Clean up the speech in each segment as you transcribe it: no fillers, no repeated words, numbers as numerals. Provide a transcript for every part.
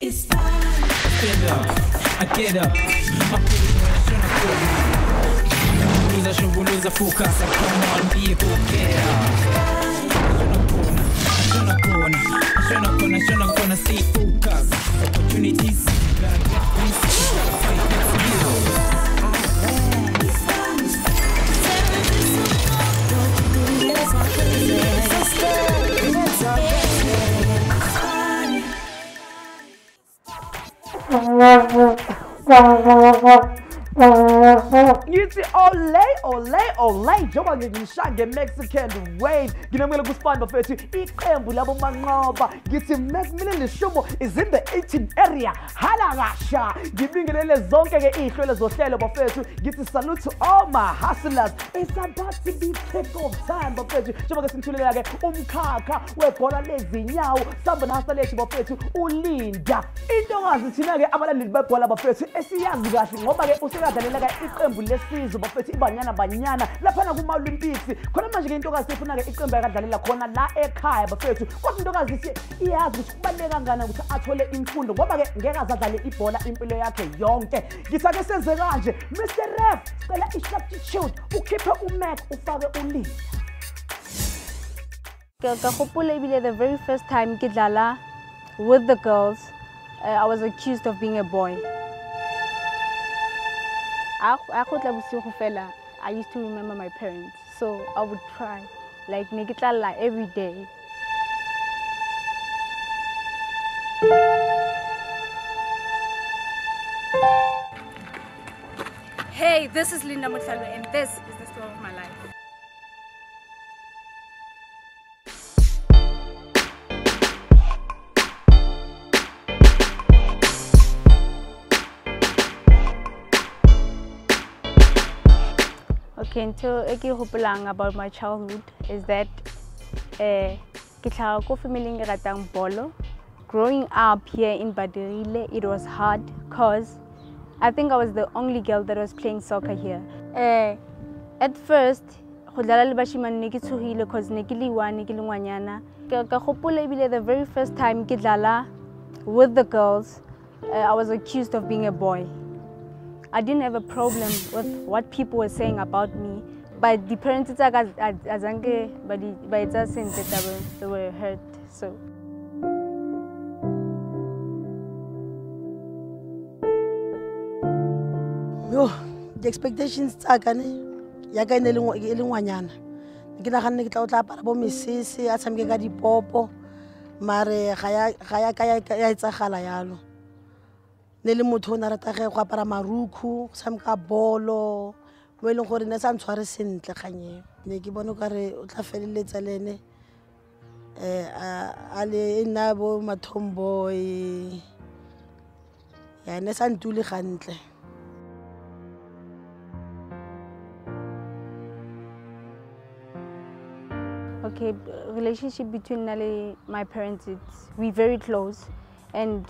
It's fine. Get up, I get up. Lose focus, come on, people, get up. Gonna stay focused. Opportunities, gotta get busy. Ngithi ole njengoba ngishange Mexican wave nginamela kuSpani bafethu iqembu labo manqoba ngithi Macmillan Lishumo is in the 18 area hala kasha ngibingelele zonke ke ihlelo zohlelo bafethu ngithi salute to all my hustlers. It's about to be kick off time bafethu njengoba ke sinthulela ke umkhakha webhola lezinyawo sambona hustleshi bafethu ulinda intokazi thina ke abalandeli bebhola bafethu esiyazi kahle ngoba ke usekadlalela ke iqembu lesizwe bafethu ibanyana lapha kuma Olympics khona manje ke intokazi sifuna ke iqembu yakadlalela khona la ekhaya bafethu kodwa intokazi iyazi ukuthi kubaleka kangana ukuthi athole imfundo ngoba ke ngeke azadlale ibhola impilo yakhe yonke ngithake senze kanje Mr Ref cela i-substitute ukhiphe uMac ufake uLinda the very first time kidlala with the girls I was accused of being a boy. I used to remember my parents, so I would try, like Nikitala every day. Hey, this is Linda Mutsalwe, and this is the story of my life. Okay, until eki hopelang about my childhood is that growing up here in Badirile, it was hard because I think I was the only girl that was playing soccer here. At first, because the very first time kidlala with the girls, I was accused of being a boy. I didn't have a problem with what people were saying about me, but the parents they were hurt. So. Yo, the expectations yaga ene le ngwanyana ke na ganne ke tla o tla para bo mesese a tshameke ka dipopo mare ga ya etsagala yalo ne le motho o na rata ge go apara maruku go tshameka bolo mo e leng gore ne sa ntshware sentle ganye ne ke bona ka re o tla feleletsa le ene a le nna bo mathomboy ya ne sa ntule gantle. Okay, relationship between my parents, we're very close, and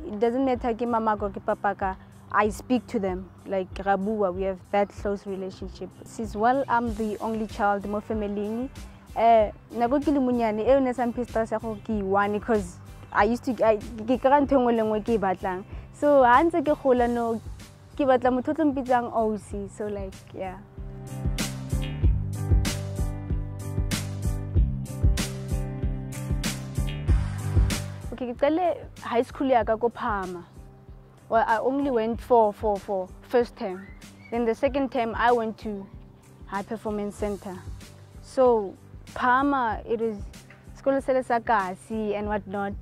it doesn't matter ki mama ko ki papa ka, I speak to them like Rabuwa. We have that close relationship. Since well, I'm the only child in my family. Nago kilimunyani e una sampista sa ko ki wani because I used to ki karang thongwe lengwe ki batlang. So hanse ke gola no ki batla motho tlo mpitsang OC. So like yeah. Okay, high school yaga go Parma. Well, I only went for first term. Then the second term I went to High Performance Center. So Parma, it is school and whatnot.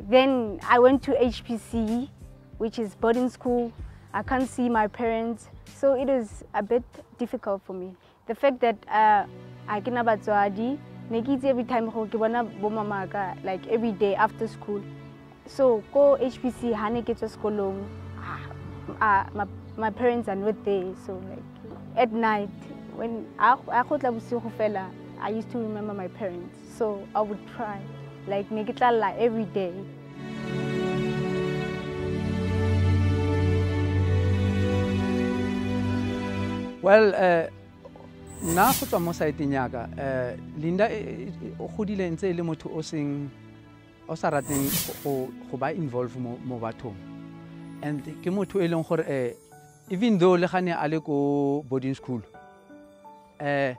Then I went to HPC, which is boarding school. I can't see my parents, so it is a bit difficult for me. The fact that I can every time like every day after school. So go HPC hane ke tswa sekolong my parents are not there, so like at night when I used to remember my parents, so I would try like nekitla every day. Well, na go mo site nyaka Linda o godile ntse le motho o seng o sa rateng go ba involve mo bathong, and ke motho e leng gore even though le gane a le ko boarding school a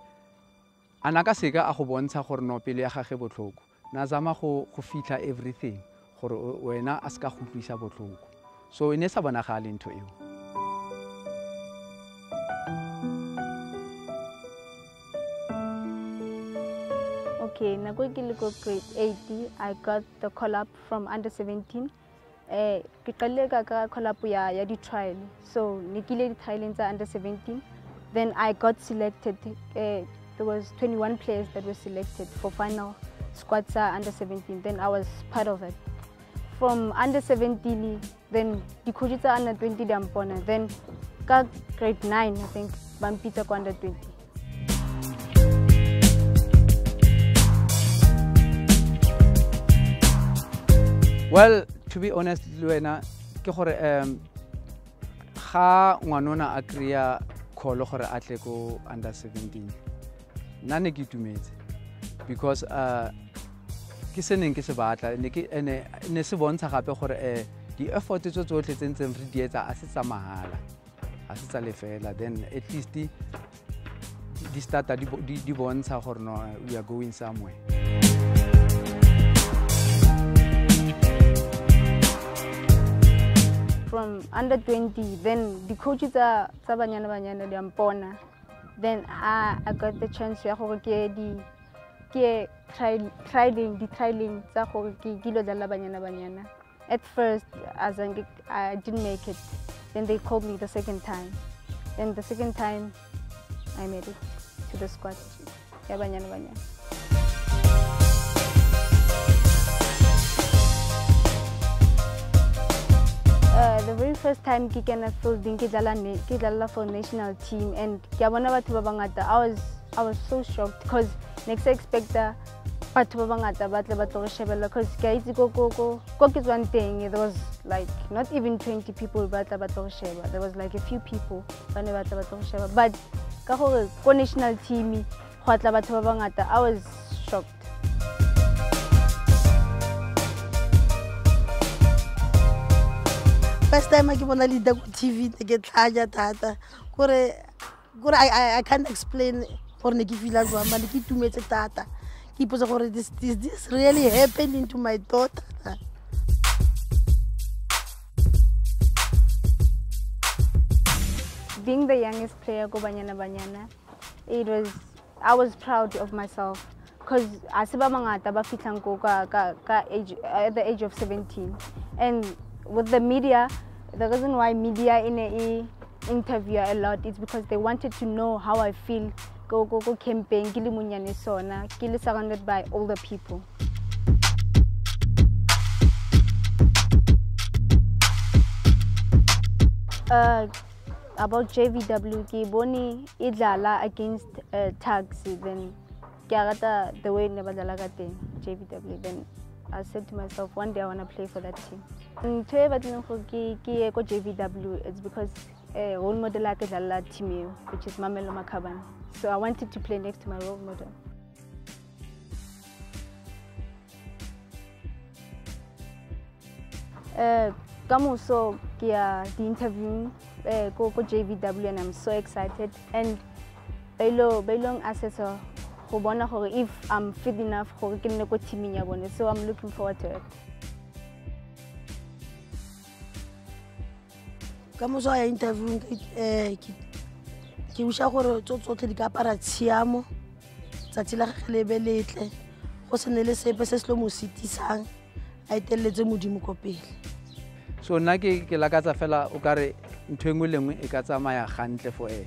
na ka seka a go bontsha gore no pele ya gage botlhoko na zama go fitlha everything gore wena a ska go utlwisa botlhoko, so e ne sa bonagale ntho eo. Okay, nako ke le ko grade 8, I got the call up from under 17. Ke qale ka call up ya di trial. So ne ke ile di trial tsa under 17. Then I got selected. There was 21 players that were selected for final squad sa under 17. Then I was part of it. From under 17, then the coaches are under 20 dampona. Then ka grade 9, I think, bampita ko under 20. Well, to be honest, Luena, ke gore ga ngwanona a kry-a call gore a tle ko under 17. Nna ne ke itumetse because ke se neng ke se batla ne se bontsha gape gore di effort tso tsotlhe tse ntseng re di etsa a se tsa mahala, a se tsa lefela, then at least di starta di bontsha gore no we are going somewhere. From under 20, then the coaches are banyana diampona. Then I got the chance to trialing banyana. At first, I didn't make it. Then they called me the second time. Then the second time, I made it to the squad. Yeah, banyana. The very first time I came for national team, and I was so shocked because next I expect because one thing, there was like not even 20 people, but there was like a few people. But national team, I was shocked. First time I give on a leader TV to get tired, tata. I can't explain for Niki Village one, but Niki to me tata. Keep us over this really happening to my daughter. Being the youngest player go banyana, I was proud of myself because at the age of 17, and with the media, the reason why media interview a lot is because they wanted to know how I feel. Go campaign, surrounded by older people. About JVW, Boni idlala against tags, then the way never JVW. Then I said to myself, one day I want to play for that team. JVW, it's because role model team, which is Mamelo Makaban. So I wanted to play next to my role model. So the interview go JVW, and I'm so excited. And Bailong assessor if I'm fit enough for team, so I'm looking forward to it. Kamoso ya interview ke usha gore tsotlhe di ka para tshiamo tsatsi la gagwe le letle go se ne le sepe se se lo mo sitisang a iteletse modimo ko pele. So nna ke lakatsa fela o kare ntho engwe lengwe e ka tsamaya gantle for ene.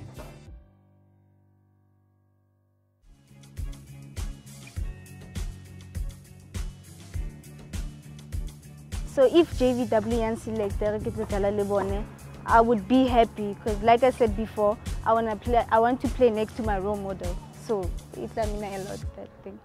So if JVW and selector I would be happy because, like I said before, I want to play next to my role model. So it's a lot, that thing.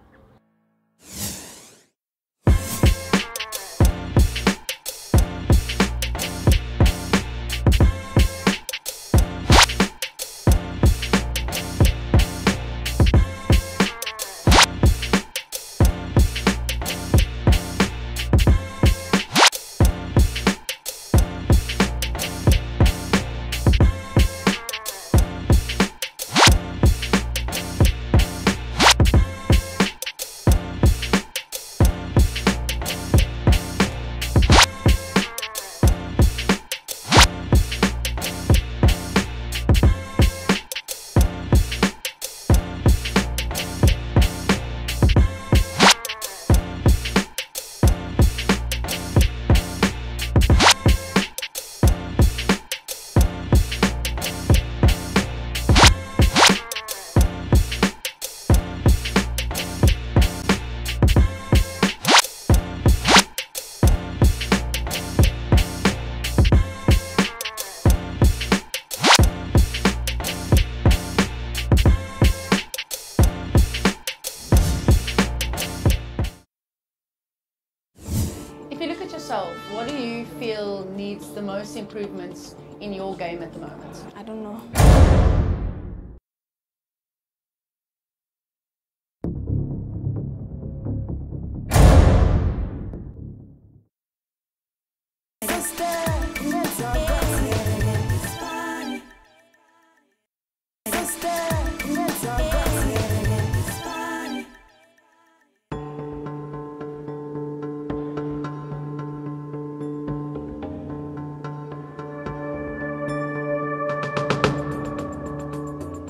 feel needs the most improvements in your game at the moment? I don't know.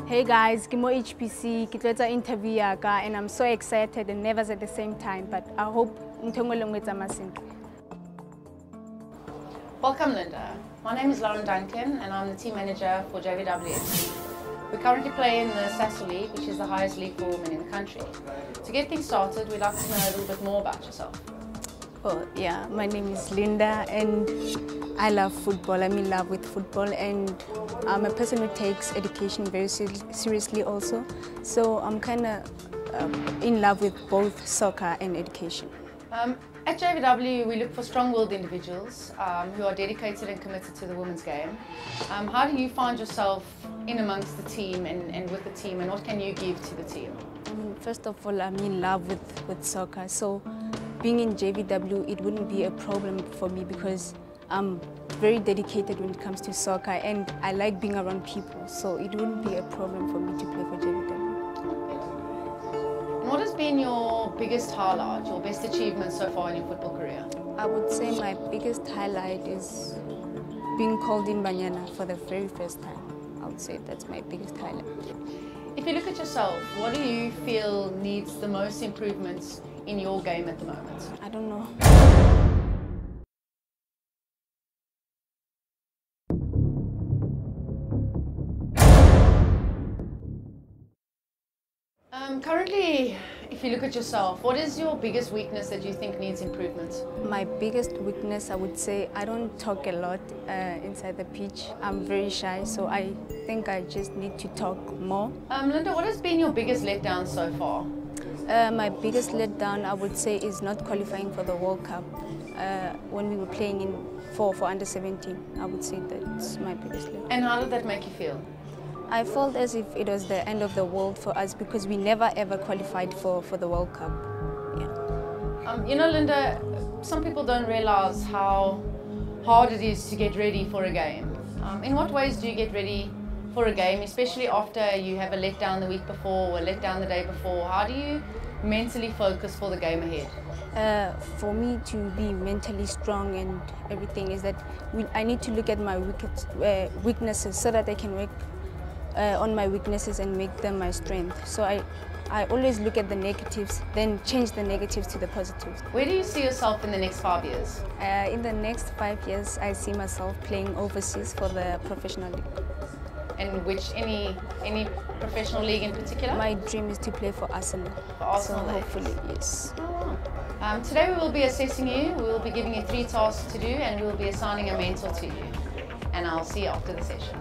Hey guys, I'm HPC, ke tlo interview yaka, and I'm so excited and nervous at the same time, but I hope Welcome, Linda. My name is Lauren Duncan and I'm the team manager for JVW. We currently play in the Sasol League, which is the highest league for women in the country. To get things started, we'd like to know a little bit more about yourself. Oh yeah, my name is Linda and I love football. I'm in love with football and I'm a person who takes education very seriously also. So I'm kind of in love with both soccer and education. At JVW, we look for strong-willed individuals who are dedicated and committed to the women's game. How do you find yourself in amongst the team and with the team, and what can you give to the team? First of all, I'm in love with soccer. So being in JVW, it wouldn't be a problem for me because I'm very dedicated when it comes to soccer and I like being around people. So it wouldn't be a problem for me to play for JVW. What has been your biggest highlight, your best achievement so far in your football career? I would say my biggest highlight is being called in Banyana for the very first time. I would say that's my biggest highlight. If you look at yourself, what do you feel needs the most improvements in your game at the moment? I don't know. Currently, if you look at yourself, what is your biggest weakness that you think needs improvement? My biggest weakness, I would say, I don't talk a lot inside the pitch. I'm very shy, so I think I just need to talk more. Linda, what has been your biggest letdown so far? My biggest letdown, I would say, is not qualifying for the World Cup. When we were playing for under 17, I would say that's my biggest letdown. And how did that make you feel? I felt as if it was the end of the world for us because we never ever qualified for the World Cup. Yeah. You know, Linda, some people don't realize how hard it is to get ready for a game. In what ways do you get ready for a game, especially after you have a letdown the week before or a letdown the day before? How do you mentally focus for the game ahead? For me to be mentally strong and everything is that I need to look at my weaknesses so that I can work on my weaknesses and make them my strength. So I always look at the negatives, then change the negatives to the positives. Where do you see yourself in the next 5 years? In the next 5 years, I see myself playing overseas for the professional league. And any professional league in particular? My dream is to play for Arsenal. For Arsenal, so hopefully, yes. Today we will be assessing you. We will be giving you 3 tasks to do, and we will be assigning a mentor to you. And I'll see you after the session.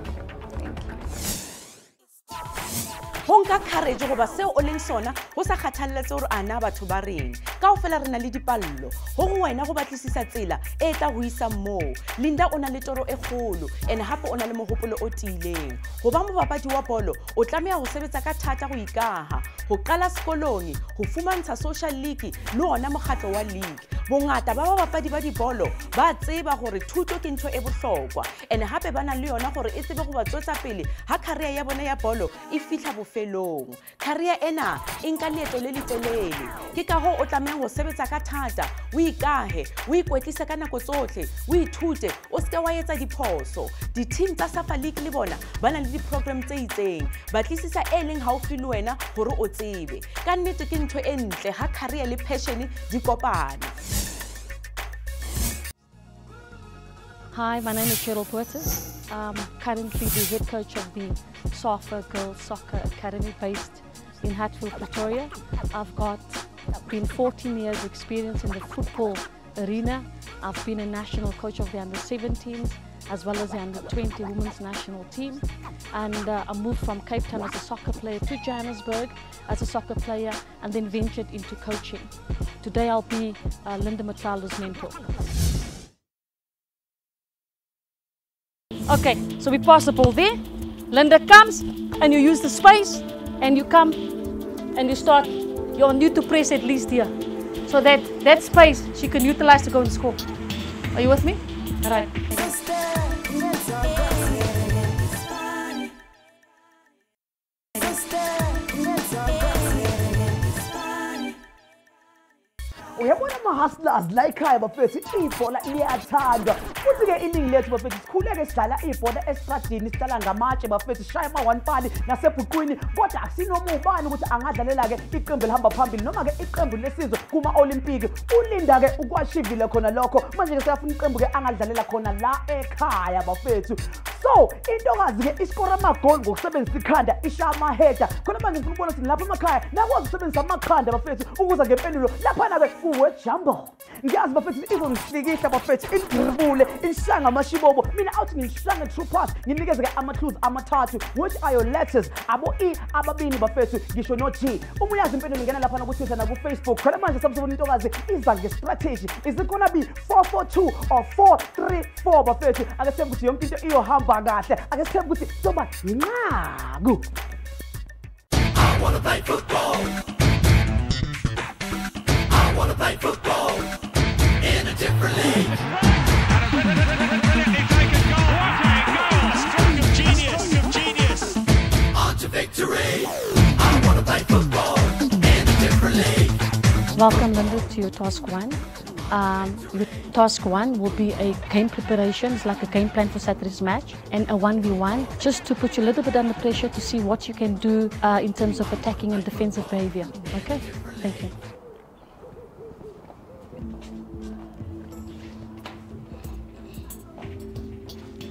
Ho nka courage goba seo o leng sona ho sa kgathalletse hore ana batho ba reng kaofela re na le dipallo ho go wena go batlisisa tsela e tla go isa moo. Linda o na le toro e kgolo and hape o na le mohopolo o tiileng go ba mobapadi wa bolo o tlameha go sebetsa ka thata go ikaga go qala sekolong go fumantsha social league le ona mokgatlo wa league. Bongata ba bapadi ba dibolo ba tseba gore thuto ke ntho e bohlokwa and hape ba na le yona gore e tsebe go ba tswetsa pele ha career ya bona ya bolo e fihla bofelong. Career ena e nka leeto le letelele ke ka ho o tlameha go sebetsa ka thata o ikahe o ikwetlise ka nako tsohle o ithute o se wa etsa diphoso. Di-team tsa Safa League le bona ba na le di-program tse itseng ba tlisisa e leng haufi le wena gore o tsebe ka nnete ke ntho e ntle ha career le passion di kopana. Hi, my name is Cheryl Portis. I'm currently the head coach of the SAFA Girls Soccer Academy based in Hatfield, Pretoria. I've been 14 years experience in the football arena. I've been a national coach of the under-17s as well as the under-20 women's national team. And I moved from Cape Town as a soccer player to Johannesburg as a soccer player and then ventured into coaching. Today I'll be Linda Matlalu's mentor. Okay, so we pass the ball there. Linda comes and you use the space and you come and you start. You need to press at least here. So that space she can utilize to go and score. Are you with me? All right. Uyabona ama-hustlers la ekhaya bafethu ibhola liyathandwa futhi-ke iningi lethu bafethu sikhuleke sidlala ibhola esitradini sidlala ngamatshe bafethu sishaya ama-one pali nasebhuqwini kodwa akusinoma ubani ukuthi angadlalela-ke iqembu elihamba phambili noma-ke iqembu lesizwe kuma-olimpiki ulinda-ke ukwashivile khona lokho manje-ke seyafuna iqembu-ke angadlalela khona la ekhaya bafethu so intokazi-ke iskora amagoli ngokusebenzisa ikhanda ishaya amaheda khona manje ngifuna ukubona ukuthi lapha emakhaya nakwazi ukusebenzisa amakhanda bafethu ukuza ngempendulo laphana-ke uwejambo ngiyazi bafethu izonihlikihla bafethu indribule inhlanga amashibobo mina awuthi ngishlange true pass nginikeze-ke ama-clues amathathu which are your letters abo-E ababini bafethu ngisho no-G uma uyazi impendulo ngena laphana ku-Twitter nakufacebook khona manje sabuzobona intokazi iza nge-strategy is it gonna be 4-4-2 or 4-3-4 bafethu ake sithembe ukuthi yonke into iyohamba kahle ake sithembe ukuthi soba yinqaku. I wanna play football. I wanna play football in a different league. Stroke of genius. On to victory. I wanna play football in a different league. Welcome, Linda, to your task one. Your task one will be a game preparation. It's like a game plan for Saturday's match and a 1v1, just to put you a little bit under pressure to see what you can do in terms of attacking and defensive behavior. Okay? Thank you.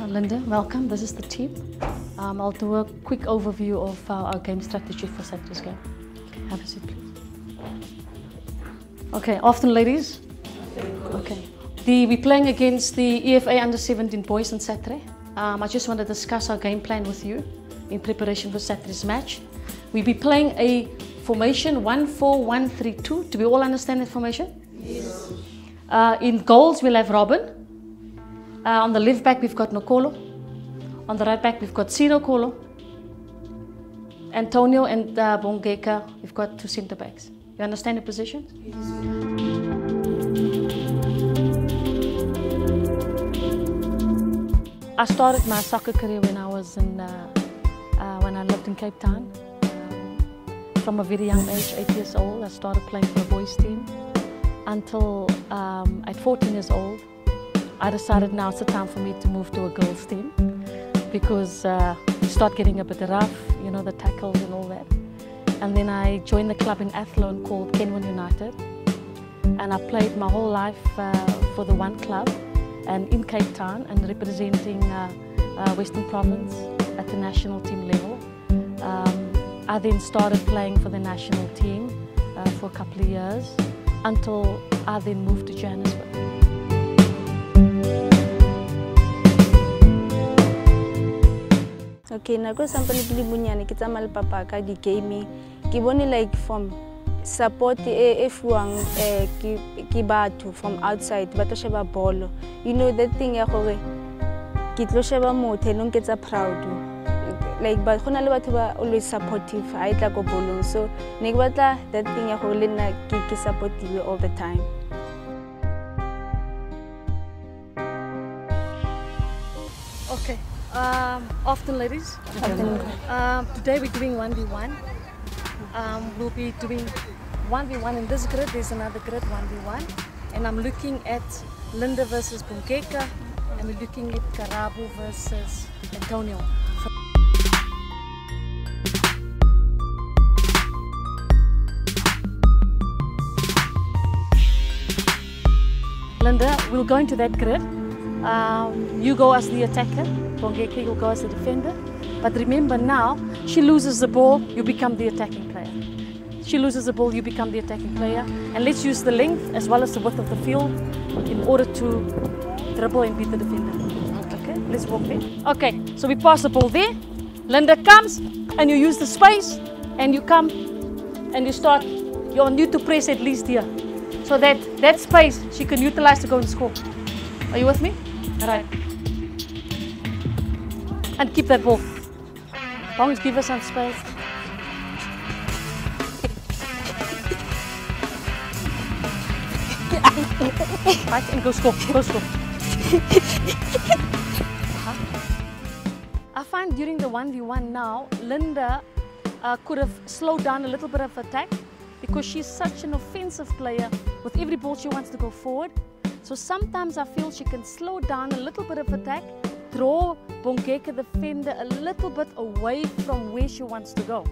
Linda, welcome. This is the team. I'll do a quick overview of our game strategy for Saturday's game. Have a seat, please. Okay, afternoon, ladies. Okay. We're playing against the EFA Under-17 boys on Saturday. I just want to discuss our game plan with you in preparation for Saturday's match. We'll be playing a formation 1-4-1-3-2. Do we all understand that formation? Yes. In goals, we'll have Robin. On the left back, we've got Nokolo. On the right back, we've got Sinokolo. Antonio and Bongeka, we've got two centre backs. You understand the positions? Yes. I started my soccer career when I was when I lived in Cape Town. From a very young age, 8 years old, I started playing for a boys team. Until at 14 years old, I decided now it's the time for me to move to a girls team because you start getting a bit rough, you know, the tackles and all that. And then I joined the club in Athlone called Kenwan United. And I played my whole life for the one club and in Cape Town and representing Western Province at the national team level. I then started playing for the national team for a couple of years until I then moved to Johannesburg. Okay, nako sample ke libunyane ke tsamaya le papa ka di gaming. Ke bone like from support e fuang ke batho from outside ba to sheba bolo. You know that thing ya gore ke tlo sheba motho no ke tsa proud. Like ba khona le batho ba always supportive ha itla go bolong. So ne ke batla that thing ya gore le nna ke supportive all the time. Okay. Afternoon, ladies. Today we're doing 1v1. We'll be doing 1v1 in this grid. There's another grid 1v1, and I'm looking at Linda versus Bongeka, and we're looking at Karabo versus Antonio. Linda, we'll go into that grid. You go as the attacker, Bongeka will go as the defender. But remember now, she loses the ball, you become the attacking player. She loses the ball, you become the attacking player. And let's use the length as well as the width of the field in order to dribble and beat the defender. Okay, let's walk there. Okay, so we pass the ball there. Linda comes and you use the space and you come and you start. You need to press at least here. So that space she can utilize to go and score. Are you with me? All right. And keep that ball. Bongs, give us some space. Right, and go score, go score. I find during the 1v1 now, Linda could have slowed down a little bit of attack because she's such an offensive player. With every ball she wants to go forward. So sometimes I feel she can slow down a little bit of attack, draw Bongeke the defender a little bit away from where she wants to go.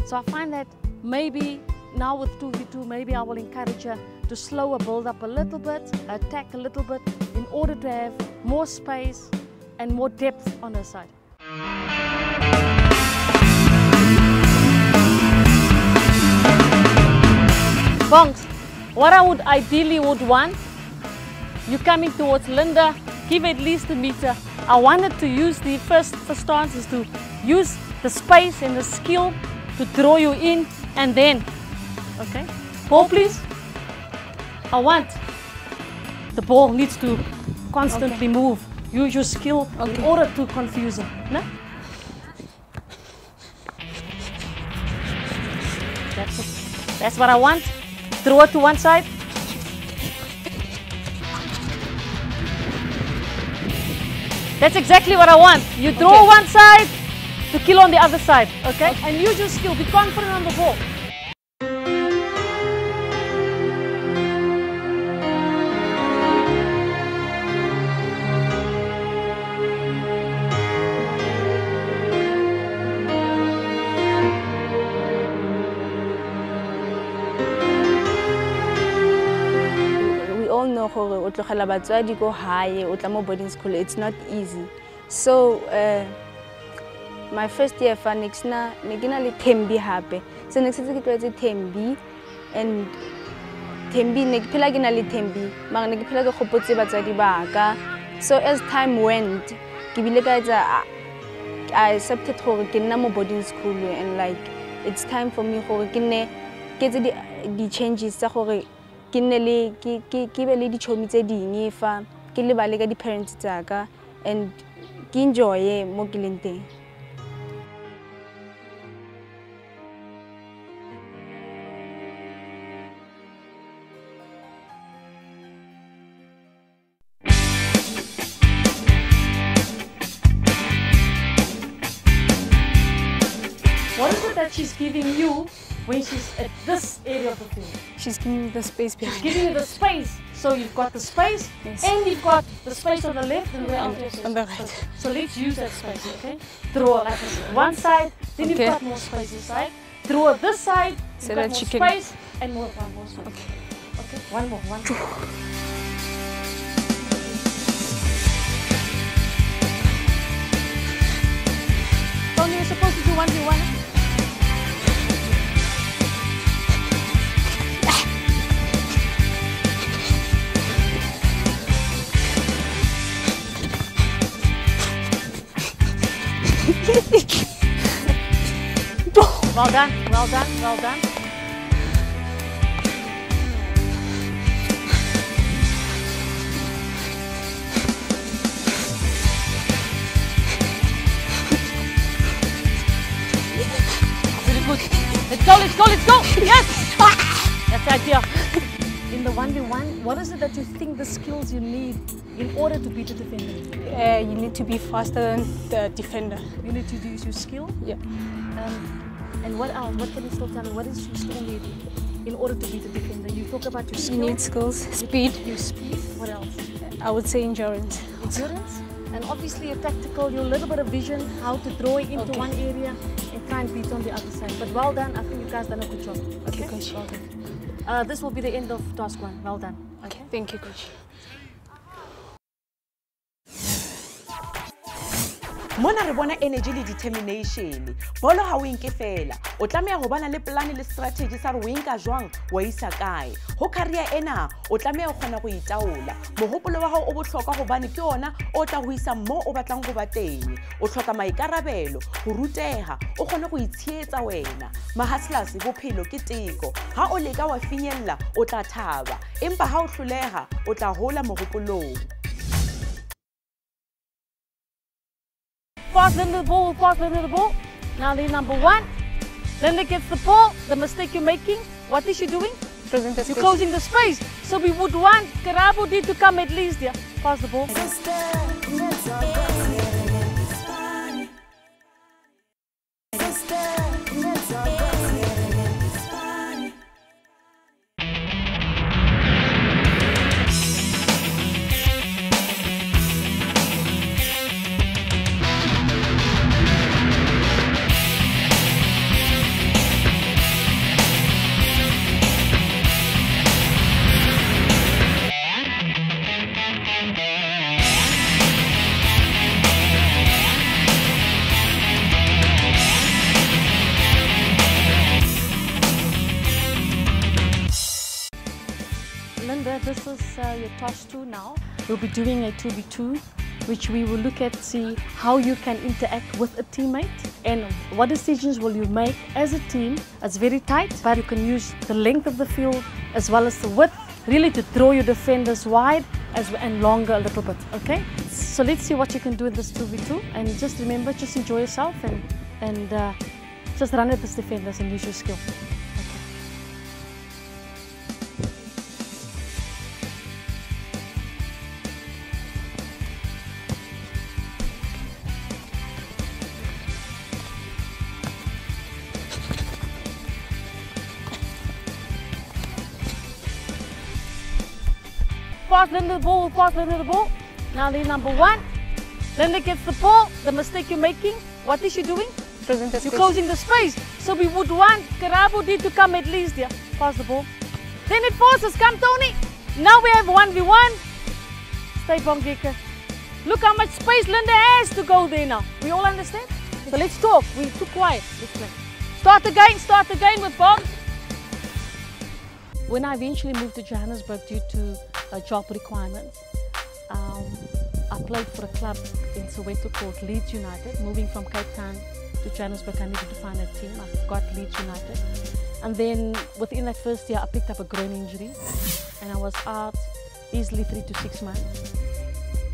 So I find that maybe now with 2v2, maybe I will encourage her to slow her build up a little bit, attack a little bit, in order to have more space and more depth on her side. Bongs, what I would ideally want, you coming towards Linda, give at least a meter. I wanted to use the first stance is to use the space and the skill to draw you in, and then, okay, ball please. I want the ball needs to constantly move. Use your skill in order to confuse him. No? That's it. That's what I want. Throw it to one side. That's exactly what I want. You draw one side to kill on the other side, okay? And use your skill. Be confident on the ball. Gore o tlogela batswadi go hae o tla mo boarding school, it's not easy. So my first year fa next na ne ke na le Thembi hape, so next ke tlwaetse Thembi, and Thembi ne ke phela ke na le Thembi mara ne ke phela ke gopotse batswadi ba ka. So as time went ke bile ka etsa I accepted gore ke nna mo boarding school, and like it's time for me gore ke ne ke tse di changes tsa gore ke be le dichomi tse ding fa ke lebale ka di parents tsaka and ke enjoy mo ke leng teng. What is it that she's giving you when she's at this area of the field? She's giving me the space behind. She's giving you the space. So you've got the space, yes, and you've got the space on the left and on the right. So let's use that space, okay? Throw like one side, then you've got more space inside. Throw this side, you've got more space, and one more space. Okay, one more. So you're supposed to do 1v1. Well done, well done, well done. Very good. Let's go, let's go, let's go. Yes! That's the idea. In the 1v1, what is it that you think the skills you need in order to beat the defender? You need to be faster than the defender. You need to use your skill? Yeah. And what else? What can you still tell me? What is you still need in order to beat the defender? You talk about your skill. You need skills, speed. Your speed. What else? I would say endurance. Endurance? And obviously your tactical, your little bit of vision, how to throw it into one area and try and beat on the other side. But well done. I think you guys done a good job. Okay, coach. Well done. This will be the end of task 1. Well done. Okay. Thank you, coach. Mona re bona energy le determination. Bolo ha o nke fela. O tlameha go bana le plan le strategy sa re o nka jwang wa isa kae. Ho career ena o tlameha go kgona go itaola. Mohopolo wa hao o botlhokwa go bane ke ona o tla go isa mo o batlang go ba teng. O tlhoka maikarabelo, go ruteha, o kgone go itshietsa wena. Mahaslas bophelo ke teko. Ha o leka wa finyella o tla thaba. Empa ha o hloleha o tla hola mohopolong. Pass Linda the ball, pass Linda the ball. Now then number 1. Linda gets the ball. The mistake you're making, what is she doing? You're closing the space. So we would want Karabudi to come at least here. Pass the ball. Linda, this is your toss 2 now. We'll be doing a 2v2, which we will look at, see how you can interact with a teammate and what decisions will you make as a team. It's very tight, but you can use the length of the field as well as the width, really to throw your defenders wide and longer a little bit, okay? So let's see what you can do in this 2v2, and just remember, just enjoy yourself and just run at these defenders and use your skill. Pass Linda the ball, pass Linda the ball. Now then number 1. Linda gets the ball. The mistake you're making, what is she doing? You're closing the space. So we would want Karabudi to come at least here. Pass the ball. Then it forces, come Tony. Now we have 1v1. Stay Bongeka. Look how much space Linda has to go there now. We all understand? So let's talk. We're too quiet. Let's play. Start again with Bob. When I eventually moved to Johannesburg due to job requirements, I played for a club in Soweto called Leeds United. Moving from Cape Town to Johannesburg, I needed to find a team. I got Leeds United. And then within that first year, I picked up a groin injury and I was out easily 3 to 6 months.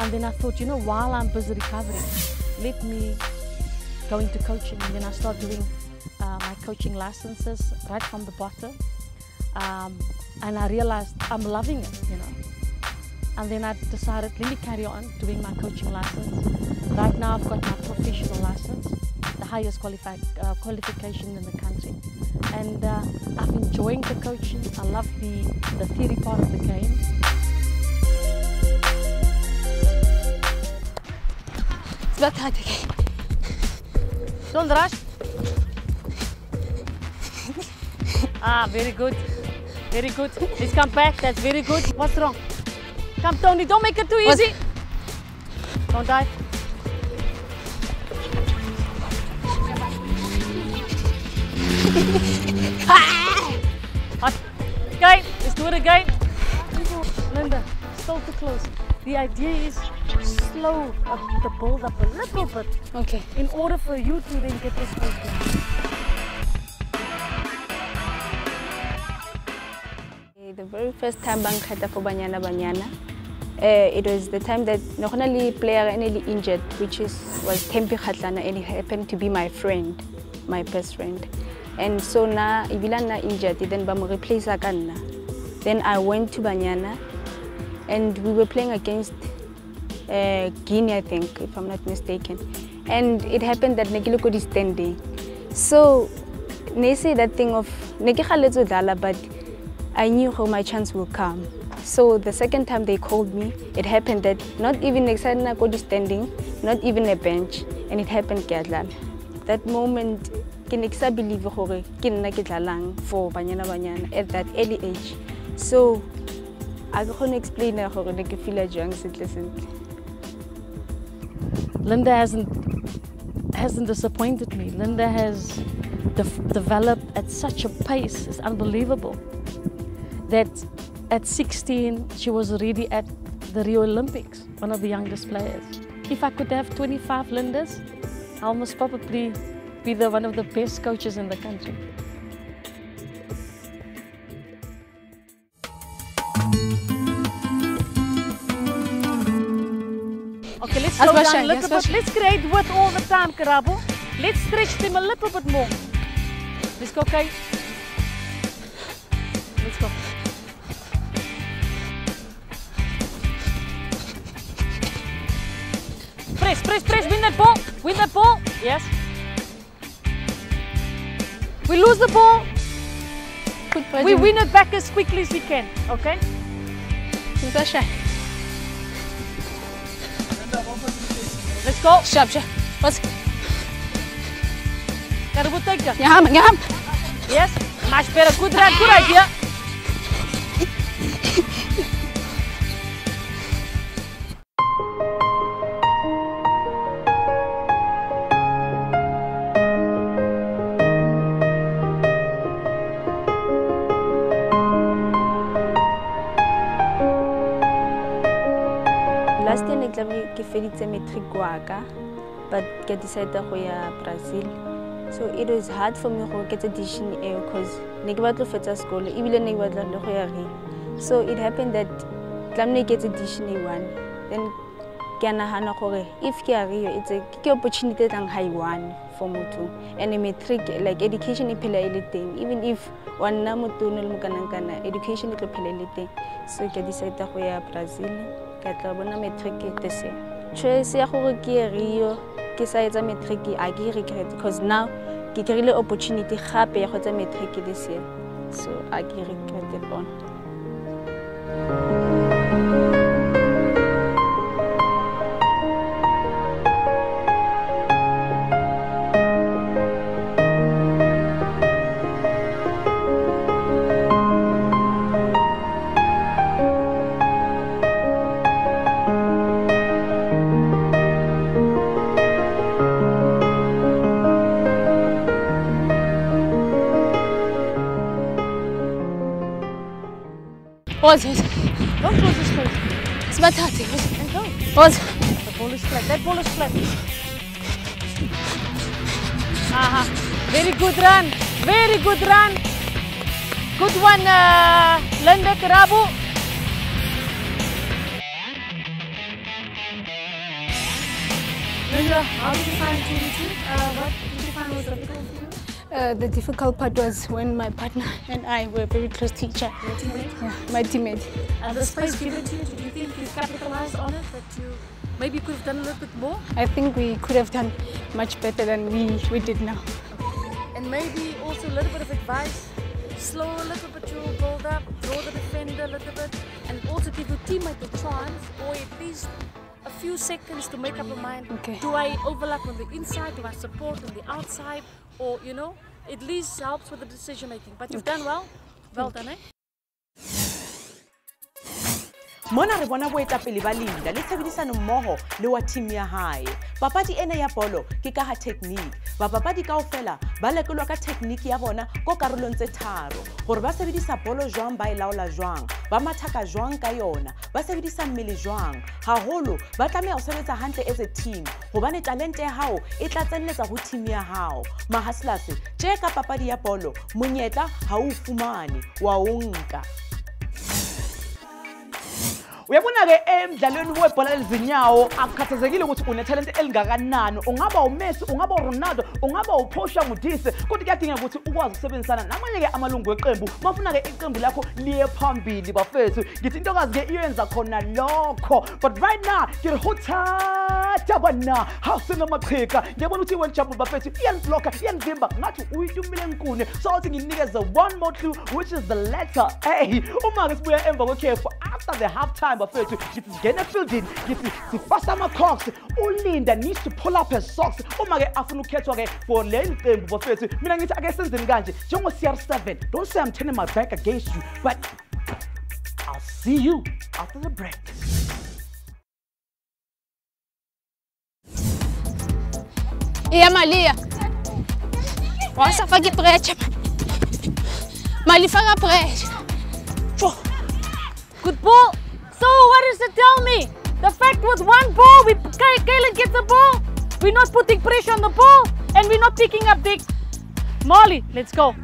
And then I thought, you know, while I'm busy recovering, let me go into coaching. And then I started doing my coaching licenses right from the bottom. And I realized I'm loving it, you know. And then I decided, let me carry on doing my coaching license. Right now I've got my professional license, the highest qualification in the country. And I'm enjoying the coaching. I love the theory part of the game. It's about time again. Don't rush. Very good. Very good. Let's come back. That's very good. What's wrong? Come, Tony. Don't make it too easy. Don't dive. Okay, let's do it again. Linda, still too close. The idea is slow up the build up a little bit. Okay. In order for you to then get this space. The very first time bang khata for Banyana, it was the time that not only player nearly injured, which was Tempi Khatlana, and it happened to be my friend, my best friend. And so na Ivilana injured, then bam replace Akanna. Then I went to Banyana, and we were playing against Guinea, I think, if I'm not mistaken. And it happened that Negiloko is standing. So they say that thing of Negikhalezo Dala, but I knew how my chance will come. So the second time they called me, it happened that not even Nexana Kodi standing, not even a bench, and it happened Kiatlan. That moment, I believe for Banyana at that early age. So I can't explain how I feel like young citizen. Linda hasn't disappointed me. Linda has developed at such a pace, it's unbelievable. That at 16, she was already at the Rio Olympics, one of the youngest players. If I could have 25 Lindas, I'll most probably be one of the best coaches in the country. Okay, let's slow Asbasha, down a little yes, bit. Let's create width all the time, Karabo. Let's stretch them a little bit more. Let's go, Kay. Let's go. Press, press, press. Win that ball. Win that ball. Yes. We lose the ball. We win it back as quickly as we can. Okay? Asbasha. Let's go. Sharp, sharp. What's? Karabo, take it. Yam. Yes. Much better. Good run. Good idea. Last year, I finished matric waka, but I decided to go to Brazil. So it was hard for me to get a decision because I was going to school, even I was going to. So it happened that I get a decision then if it's a opportunity that I want for me too. And matric, like education, is even if one education is so I decided to go to Brazil. I matric this year. Choice ya gore ke Rio ke sa etsa matric I regret because now ke kry-ile opportunity gape ya go tsa matric this year. So I regret it on. Don't close this place. It's my tati. And go. What? The ball is flat. That ball is flat. Very good run. Very good run. Good one, Linda Karabo. Linda, how did you find JVW? What did you find was difficult for you? The difficult part was when my partner and I were very close to each other. Your teammate? Yeah, my teammate. The space given to you, did you think you capitalized on it? That you maybe could have done a little bit more? I think we could have done much better than we did now. And maybe also a little bit of advice. Slow a little bit your build up, draw the defender a little bit, and also give your teammate a chance or at least a few seconds to make up your mind. Okay. Do I overlap on the inside? Do I support on the outside? Or, you know, at least helps with the decision making. But you've done well. Well done, eh? Mona re bona boetapele ba Linda le tshebedisano mmoho le wa team ya hae. Papadi ena ya bolo ke ka ha technique. Ba papadi kaofela ba lekolwa ka technique ya bona go karolong tse tharo. Gore ba sebedisa bolo jwang ba ilaola jwang, ba mathaka jwang ka yona, ba sebedisa mmele jwang. Haholo ba tlameha ho sebetsa hantle as a team. Hobane talente ya hao e tla tsenletsa ho team ya hao. Mahaslas, tje ka papadi ya bolo, monyetla ha o fumane wa o nka. Uyabona ke emidlalweni webhola lezinyawo akukhathazekile ukuthi unetalent elingakanani, ungaba uMessi, ungaba uRonaldo, ungaba uPortia Modise, kodwa kuyadingeka ukuthi ukwazi ukusebenzisana namanye ke amalungu eqembu. Mafuna ke iqembu lakho liye phambili bafethu. Ngithi intokazi ke iyenza khona lokho. But right now ke hothatha bana house namaqheka. Ngiyabona ukuthi wena jump bafethu iyaniblocker, iyanivimba ngathi uyitumile enkune. So uthi nginikeza one more clue which is the letter A. Uma ke sibuya emva kwekhefu after the half time bafethu ngithi sigena fielding ngithi sifasa ama-cocks. uLinda needs to pull up her socks uma ke afuna ukukhethwa ke for le qembu bafethu. Mina ngithi ake senzeni kanje njengo CR7. Don't say I'm turning my back against you, but I'll see you after the break. Iya Malia. Wasa fagi pressure. Mali fanga pressure. Good ball. So what does it tell me? The fact with one ball, Kaylin gets the ball. We're not putting pressure on the ball, and we're not picking up big. Molly, let's go.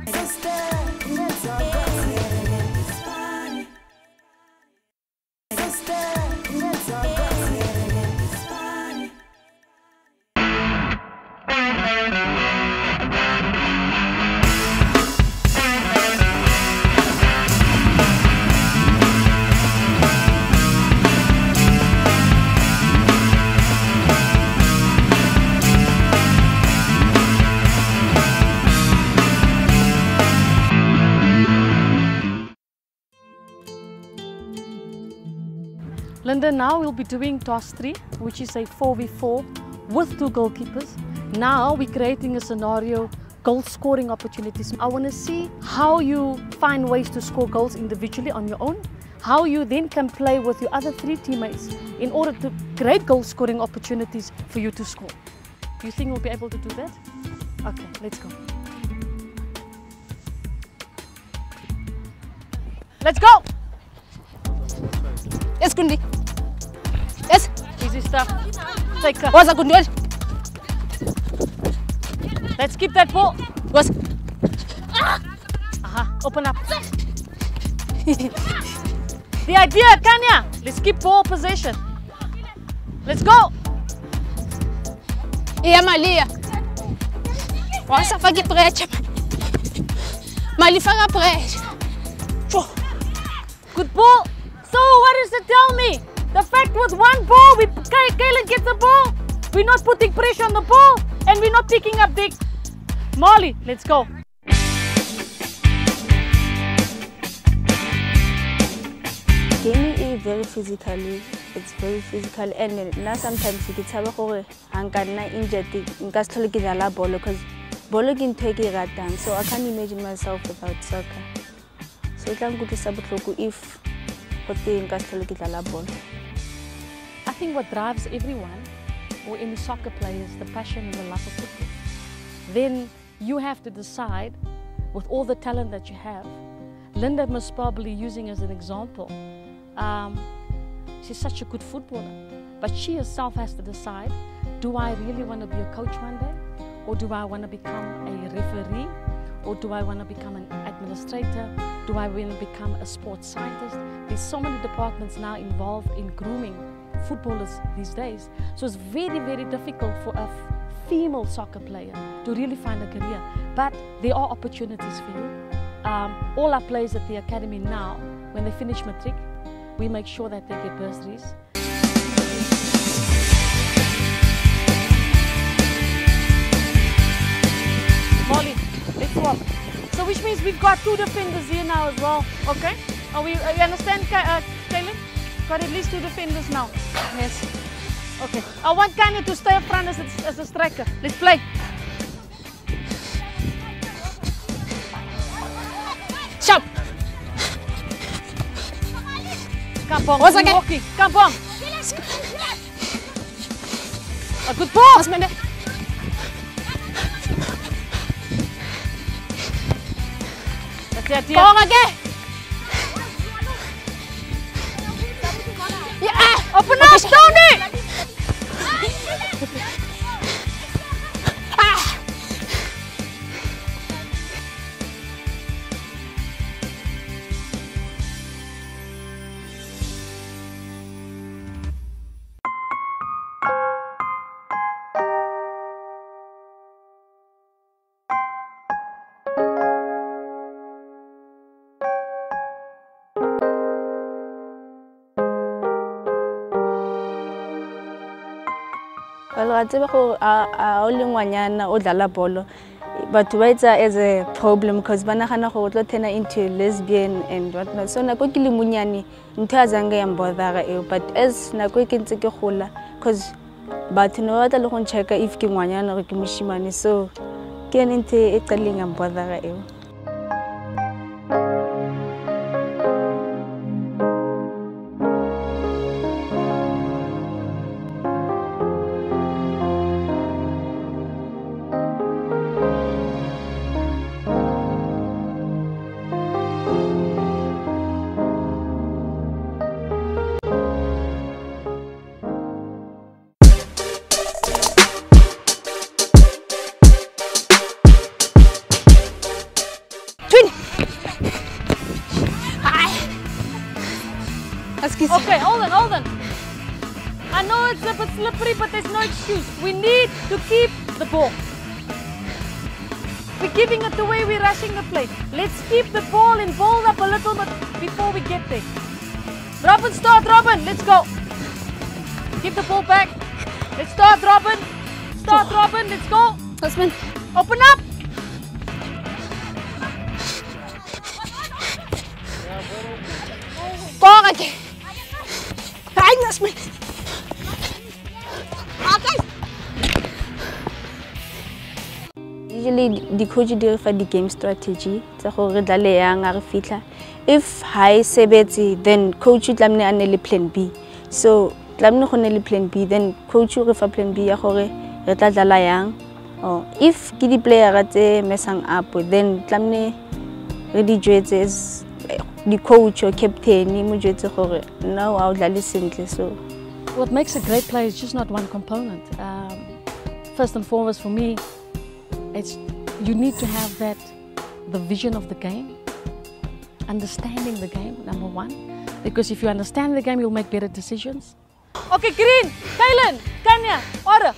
Linda, now we'll be doing task 3, which is a 4v4 with 2 goalkeepers. Now we're creating a scenario, goal scoring opportunities. I want to see how you find ways to score goals individually on your own, how you then can play with your other 3 teammates in order to create goal scoring opportunities for you to score. Do you think we'll be able to do that? Okay, let's go. Let's go! Yes, Kundi. Yes. Easy stuff. Take her. What's a Kundi? Let's keep that ball. What's? Open up. The idea, Kanya, let's keep ball possession. Let's go. Yeah, Malia. What's a fucking pressure? Malifanga pressure. Good ball. So what does it tell me? The fact with 1 ball, Kaylin gets the ball. We're not putting pressure on the ball and we're not picking up the... Molly, let's go. Gaming is very physically. It's very physical, and now sometimes you get tired. I'm gonna injured. I'm gonna start looking at la ball because ball can take it right down. So I can't imagine myself without soccer. So I can't go to Sabutloku if I'm gonna start looking at la ball. I think what drives everyone, or any soccer player, is the passion and the love of football. Then you have to decide, with all the talent that you have, Linda most probably using as an example, she's such a good footballer, but she herself has to decide, do I really want to be a coach one day? Or do I want to become a referee? Or do I want to become an administrator? Do I want to become a sports scientist? There's so many departments now involved in grooming footballers these days. So it's very, very difficult for a female soccer player to really find a career. But there are opportunities for you. All our players at the academy now, when they finish matric, we make sure that they get bursaries. Molly, let's swap. So which means we've got 2 defenders here now as well, okay? You understand, Kaylin? Got at least 2 defenders now. Yes. Okay. I want Kanya to stay up front as a striker. Let's play. Sharp. Kampong. What's again? Kampong. A good ball. That's it. Go again. Yeah. Open up, Tony. Well, I tell you, I only ngwanyana o dlala bolo, but it's as a problem because banana go turn into lesbian and whatnot. So nako ke le munyane ntho a zanga ya mbodara eo, but as nako ke ntse ke gola because batho no batla le go ncheka if ke ngwanyana go ke moshimane, so ke ene ntse e qaleng ya mbodara eo. Okay, hold on. I know it's a bit slippery, but there's no excuse. We need to keep the ball. We're giving it away, we're rushing the play. Let's keep the ball and build up a little bit before we get there. Robin, start, Robin. Let's go. Give the ball back. Let's start, Robin. Start, Robin. Let's go. Husband. Open up. Go again. Hi. goodness me. Okay. Usually the coach do for the game strategy. So re dlale yang a re fitla. If high sebetsi, then coach tlamne anele plan B. So tlamne go nele plan B, then coach re fa plan B ya gore re tla dlala yang. Or if ke di player tse messang up, then tlamne re di jwetse the coach or captain mo jwetse gore now I dlale sentle. So what makes a great player is just not one component. First and foremost for me, it's you need to have the vision of the game, understanding the game, number one. Because if you understand the game, you'll make better decisions. Okay, Green, Kylan, Kanya, order.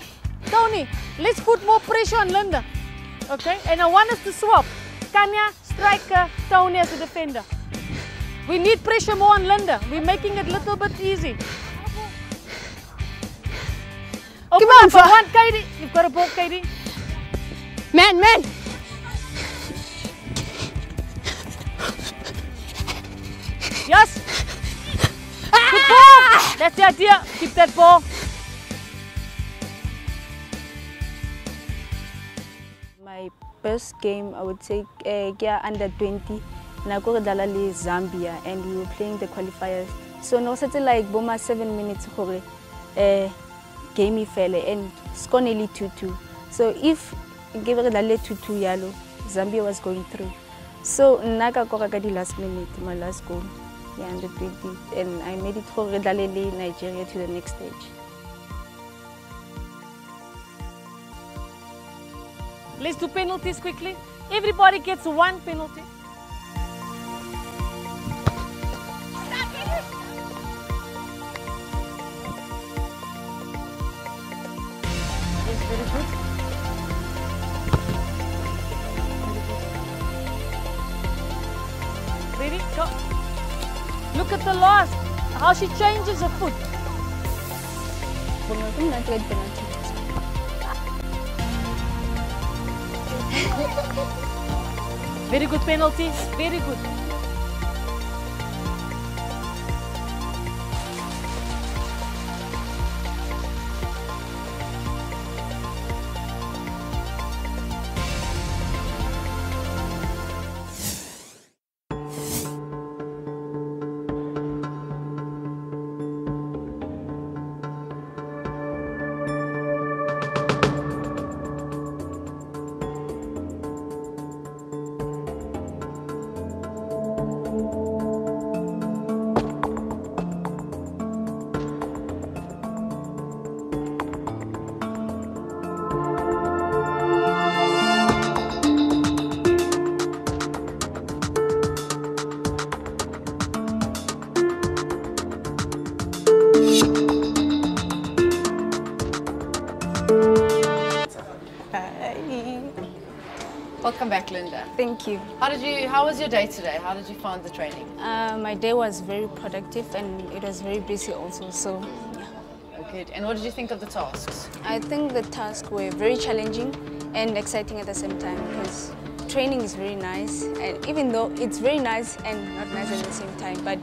Tony, let's put more pressure on Linda. Okay, and I want us to swap. Kanya, striker, Tony as a defender. We need pressure more on Linda. We're making it a little bit easy. Open up for one, Katie. You've got a ball, Katie. Man. Yes. Good ball. That's the idea. Keep that ball. my best game, I would say, under 20. Na go dala le Zambia, and we were playing the qualifiers. So no, something like boma 7 minutes gore game fell and score nearly 2-2. So if give it dala 2-2 yalo, Zambia was going through. So naga kora ka di last minute, my last goal, yeah, under 20, and I made it for dala le Nigeria to the next stage. Let's do penalties quickly. Everybody gets one penalty. Yes, very good. Ready? Go. Look at the last. How she changes her foot. Very good penalty. Very good. Welcome back, Linda. Thank you. How was your day today? How did you find the training? My day was very productive and it was very busy also, so yeah. Oh, good. And what did you think of the tasks? I think the tasks were very challenging and exciting at the same time because training is very nice, and even though it's very nice and not nice at the same time, but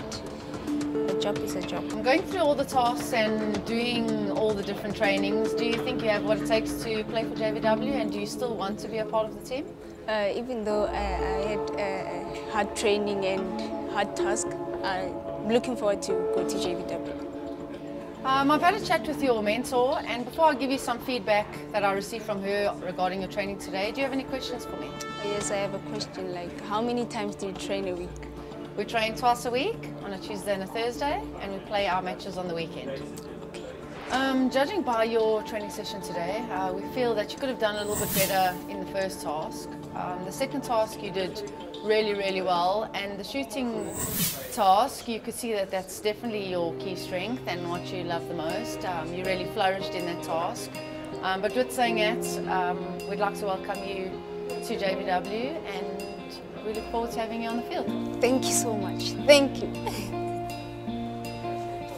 a job is a job. I'm going through all the tasks and doing all the different trainings. Do you think you have what it takes to play for JVW, and do you still want to be a part of the team? Even though I had hard training and hard task, I'm looking forward to go to JVW. I've had a chat with your mentor, and before I give you some feedback that I received from her regarding your training today, do you have any questions for me? Yes, I have a question, like how many times do you train a week? We train twice a week, on a Tuesday and a Thursday, and we play our matches on the weekend. Judging by your training session today, we feel that you could have done a little bit better in the first task. The second task you did really, really well, and the shooting task, you could see that that's definitely your key strength and what you love the most. You really flourished in that task. But with saying that, we'd like to welcome you to JVW, and we look forward to having you on the field. Thank you so much. Thank you.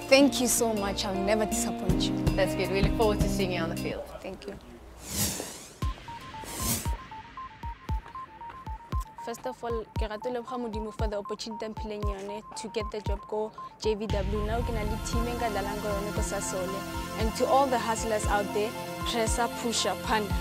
Thank you so much. I'll never disappoint you. That's good. We look forward to seeing you on the field. Thank you. First of all, ke rata le bga modimo for the opportunity pheleng yone to get the job go JVW. Now ke na le team enka dlalang go yone ko Sasole. And to all the hustlers out there, pressa, pusha, panda.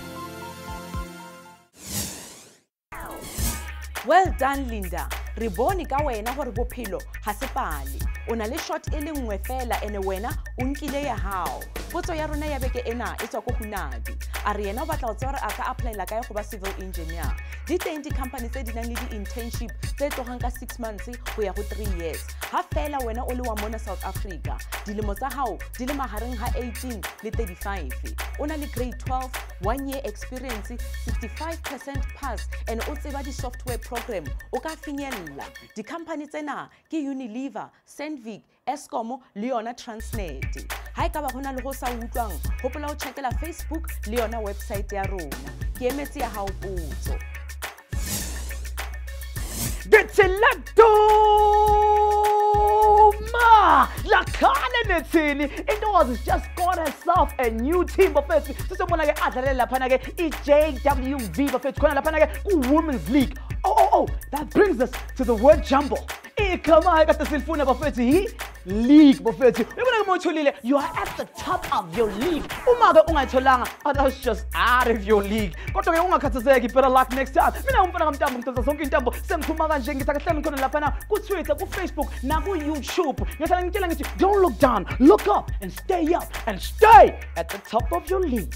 Well done, Linda. Re bone ka wena gore bophelo ha se pale. O na le shot e le nngwe fela ene wena o nkile ya hao. Potso ya rona ya beke ena e tswa go Hunadi. A re yena o batla go tsaya gore a ka applyela kae go ba civil engineer. Di teng di-company tse di nang le di-internship tse tlogang ka 6 months go ya go 3 years. Ha fela wena o le wa mona South Africa, dilemo tsa hao di le mahareng ha 18 le 35. O na le grade 12, 1 year experience, 65% pass, and o tseba di-software program. O ka finyella. Di-company tsena ke Unilever, Sandvik, Eskom le yona Transnet. Ha e ka ba hona le go sa utlwang, hopola o checkela Facebook le yona website ya rona. Ke emetse ya hao potso. La khane nethini Intozi just got herself a new team bafethu sisebona ke adlalela laphana ke iJWV bafethu khona laphana ke ku-Women's League. Oh, that brings us to the word jumbo. Igama ekade silifuna bafethu league bafethu. Uyabona ke mawutholile, you are at the top of your league. Uma ke ungayitholanga, that's just out of your league. Kodwa ke ungakhathazeki, better luck next time. Mina umfana kaMntambo ngithatha zonke intambo sengiphuma kanje ngithakhahlela ngikhona laphana ku-Twitter, ku-Facebook na ku-YouTube. Ngiyahlala ngitshela ngithi don't look down, look up and stay at the top of your league.